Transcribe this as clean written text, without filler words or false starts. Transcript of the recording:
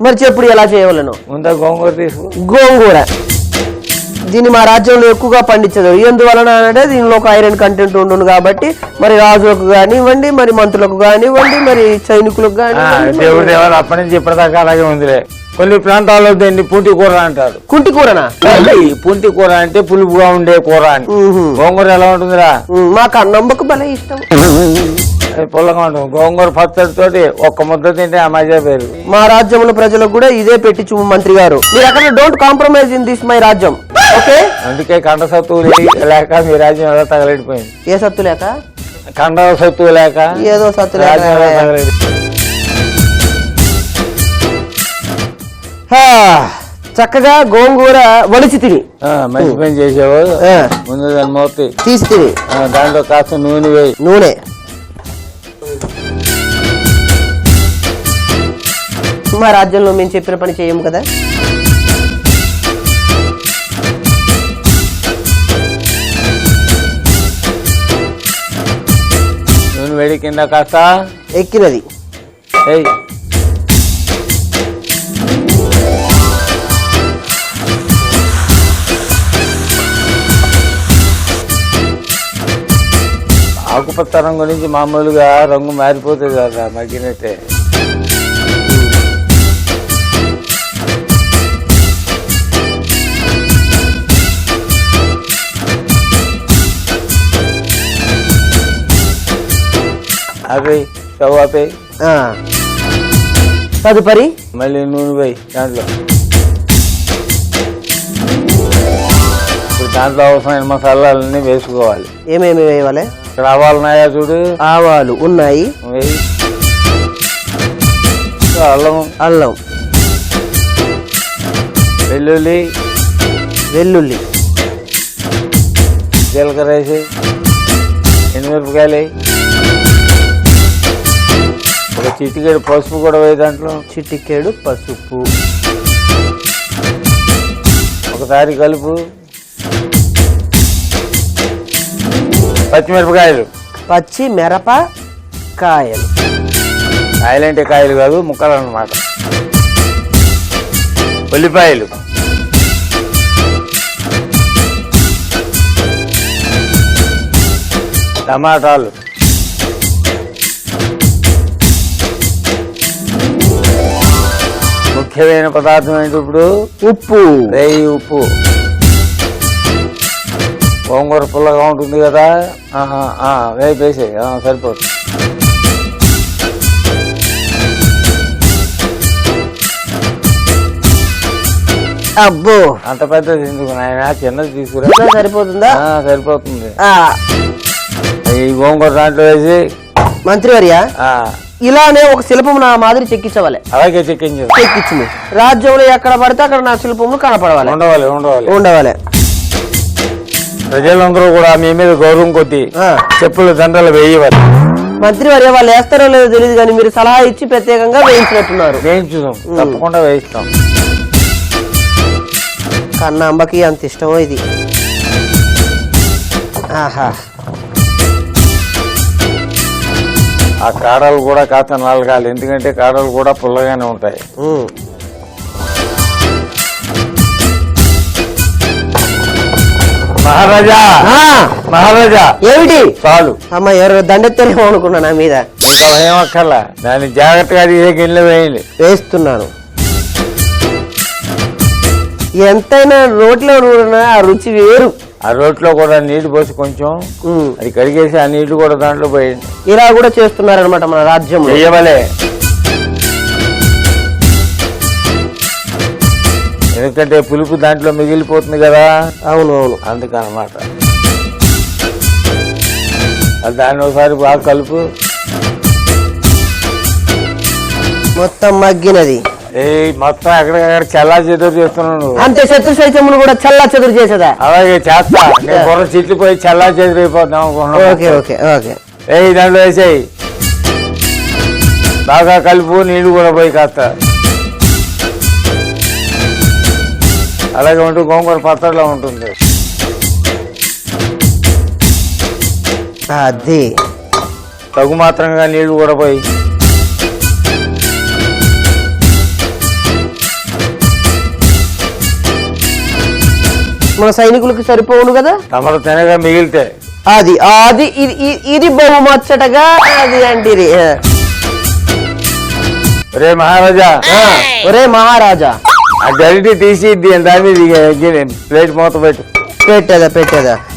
మరి చెప్పుడు ఎలా చేయవలను? ముందు గోంగూర తీసుకో. గోంగూర దీన్ని మా రాజ్యంలో ఎక్కువగా పండించదు. ఎందువలన అంటే దీనిలో ఒక ఐరన్ కంటెంట్ ఉండును కాబట్టి మరి రాజులకు కానివ్వండి, మరి మంత్రులకు కానివ్వండి, మరి సైనికులకు కానివ్వండి. దేవుడి దేవాలు అప్పటి నుంచి ఇప్పటిదాకా అలాగే ఉందిలే. కొన్ని ప్రాంతాల్లో దీన్ని పుంటి కూర అంటారు. కుంటి కూరనా? పుంటి కూర అంటే పులుపుగా ఉండే కూర అని. గోంగూర ఎలా ఉంటుందిరా? మాకు అన్నంబకు భలే ఇష్టం. పుల్లగా ఉంటుంది. గోంగూర పచ్చడితోటి ఒక్క ముద్ద తింటే ఆ మజా పేరు. మా రాజ్యంలో ప్రజలకు కూడా ఇదే పెట్టి చూపు మంత్రి గారు. మీరు అక్కడ don't compromise in this my రాజ్యం. ఓకే, అందుకే కండ సత్తువు లేక మీ రాజ్యం ఎలా తగలడిపోయింది. ఏ సత్తు లేక? కండ సత్తువు లేక ఏదో సత్తు లేక. చక్కగా గోంగూర వలిచి తిని మంచి పని చేసావు. ముందు దాని మూర్తి తీసి తిని దాంట్లో కాస్త నూనె వేయి. నూనె మా రాజ్యంలో మేము చెప్పిన పని చేయము కదా. నూనె వేడి కింద కాస్త ఎక్కినది. ఆకుపచ్చ రంగు నుంచి మామూలుగా రంగు మారిపోతుంది కదా మగ్గినట్టే. అవి స్టవ్ ఆపేయి. తదుపరి మళ్ళీ నూనె వేయి దాంట్లో. ఇప్పుడు దాంట్లో అవసరమైన మసాలాలన్నీ వేసుకోవాలి. ఏమేమి వేయాలి? ఇక్కడ ఆవాలు ఉన్నాయా చూడు. ఆవాలు ఉన్నాయి. అల్లం అల్లం వెల్లుల్లి వెల్లుల్లి జీలకర్ర వేసి ఎండుమిరపకాయలు ఒక చిటికెడు పసుపు కూడా వేయి దాంట్లో. చిటికెడు పసుపు ఒకసారి కలుపు. పచ్చిమిరపకాయలు. పచ్చి మిరపకాయలు. కాయలంటే కాయలు కాదు ముక్కలు అన్నమాట. ఉల్లిపాయలు. టమాటాలు. ముఖ్యమైన పదార్థం ఏంటి ఇప్పుడు? ఉప్పు. ఉప్పు. గోంగూర పుల్లగా ఉంటుంది కదా, వేసే సరిపోతుంది. అబ్బో అంత పెద్దది ఎందుకు నాయన, చిన్నది తీసుకురా. సరిపోతుందా? సరిపోతుంది. ఈ గోంగూర దాంట్లో వేసి మంత్రి వర్య ఇలానే ఒక శిల్పం నా మాదిరి చెక్కించవాలి. అలాగే చెక్కించింది. రాజ్యంలో ఎక్కడ పడితే అక్కడ నా శిల్పములు కనపడవాలి. ఉండవాలి. ప్రజలందరూ కూడా మీ మీద గౌరవం కొద్ది చెప్పులు దండలు వేయవాలి. మంత్రి వర్య వాళ్ళు వేస్తారో లేదో తెలియదు కానీ మీరు సలహా ఇచ్చి ప్రత్యేకంగా వేయించినట్టున్నారు. వేయించుదాం, తప్పకుండా వేయిస్తాం. కన్నా అంబకి అంత ఇష్టమో ఇది. ఆహా, ఆ కాడలు కూడా కాస్త నలగాలి, ఎందుకంటే కాడలు కూడా పుల్లగానే ఉంటాయి. మహారాజా ఏమిటి? చాలు అమ్మ, ఎవరు దండెత్తరేమో అనుకున్నా నా మీద. ఏమక్కర్లా, దాన్ని జాగ్రత్తగా తీసే గిన్నెలు వేయండి. వేస్తున్నాను. ఎంతైనా రోట్లో ఆ రుచి వేరు. ఆ రోట్లో కూడా నీళ్లు పోసి కొంచెం అది కడిగేసి ఆ నీళ్లు కూడా దాంట్లో పోయండి. ఇలా కూడా చేస్తున్నారనమాట మన రాజ్యంలో. చెయ్యవలే, ఎందుకంటే పులుపు దాంట్లో మిగిలిపోతుంది కదా. అవును అవును, అందుకనమాట. అది దాన్ని ఒకసారి బాగా కలుపు. మొత్తం మగ్గినది. మొత్తం ఎక్కడికక్కడ చల్లా చెదురు చేస్తున్నాను. అంతే, శత్రు సైత్యమును కూడా చల్లా చెదురు చేసేదా? అలాగే చేస్తా. నేను బుర్ర చిట్లు పోయి చల్లా చెదురు అయిపోతాం అనుకున్నాను. Okay okay okay. దాంట్లో వేసేయి, బాగా కలుపు. నీళ్లు కూడా పోయి కాస్త అలాగే ఉంటూ గోంగూర పచ్చడిలో ఉంటుంది. అది తగు మాత్రంగా నీళ్లు కూడా పోయి మన సైనికులకి సరిపోవును కదా. తమరు తినగా మిగిలితే అది అది ఇది బహుమచ్చటగా అది అంటిరి. రే మహారాజా, ఒరే మహారాజా, ఆ గరిటి తీసి దాని మీద ప్లేట్ మూత పెట్టు. పెట్టేదా